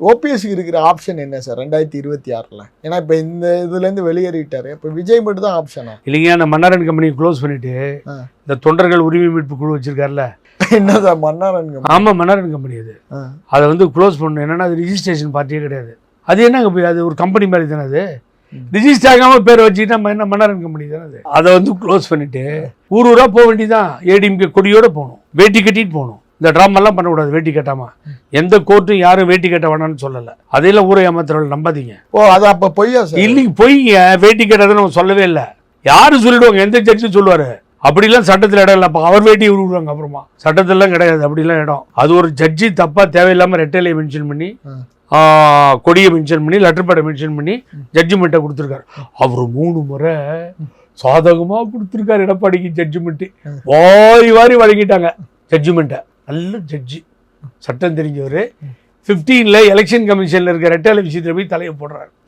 ஓபிஎஸ்க்கு இருக்கிற ஆப்ஷன் என்ன சார் 2026? ஏன்னா இப்போ இந்த இதுலேருந்து வெளியேறிட்டாரு. இப்போ விஜய் மட்டும் தான் ஆப்ஷனா? இல்லைங்க, அந்த மன்னாரன் கம்பெனியை க்ளோஸ் பண்ணிட்டு இந்த தொண்டர்கள் உரிமை மீட்பு குழு வச்சிருக்காருல்ல. என்ன சார் மன்னாரன் கம்பெனி? ஆமாம், மன்னாரன் கம்பெனி. அது அதை வந்து க்ளோஸ் பண்ணணும். என்னன்னா அது ரிஜிஸ்ட்ரேஷன் பார்ட்டியே கிடையாது. அது என்னங்க போய் அது ஒரு கம்பெனி மாதிரி தானே. அது ரிஜிஸ்டர் ஆகாமல் பேர் வச்சுக்கிட்டா என்ன மன்னாரன் கம்பெனி தானே. அது அதை வந்து க்ளோஸ் பண்ணிட்டு ஊர் ஊராக போக வேண்டியதான். ஏடிஎம்கே கொடியோடு போகணும், வேட்டி கட்டிட்டு போகணும். இந்த ட்ராமெல்லாம் பண்ணக்கூடாது வேட்டி கட்டாமல். எந்த கோர்ட்டும் யாரும் வேட்டி கட்ட வேணாம்னு சொல்லலை. அதையெல்லாம் ஊரை ஏமாத்துறவர்கள் நம்பாதீங்க. ஓ அது அப்போ பொய்யா சார்? இல்லைங்க, பொய்ங்க. வேட்டி கட்டதை நம்ம சொல்லவே இல்லை. யாரும் சொல்லிடுவாங்க, எந்த ஜட்ஜும் சொல்லுவார். அப்படிலாம் சட்டத்தில் இடம் இல்லை. அப்போ அவர் வேட்டி விடுவாங்க. அப்புறமா சட்டத்திலாம் கிடையாது அப்படிலாம் இடம். அது ஒரு ஜட்ஜி தப்பாக தேவையில்லாமல் ரெட்டையிலை மென்ஷன் பண்ணி, கொடியை மென்ஷன் பண்ணி, லெட்டர் பேடை மென்ஷன் பண்ணி ஜட்ஜ்மெண்ட்டை கொடுத்துருக்காரு. அவர் 3 முறை சாதகமாக கொடுத்துருக்காரு எடப்பாடிக்கு ஜட்ஜ்மெண்ட்டு. வாரி வாரி வழங்கிட்டாங்க ஜட்ஜ்மெண்ட்டை. நல்ல ஜட்ஜி, சட்டம் தெரிஞ்சவர். 15ல் எலெக்ஷன் கமிஷனில் இருக்கிற ரெட்டையிலை விஷயத்தில் போய் தலையை போடுறாரு.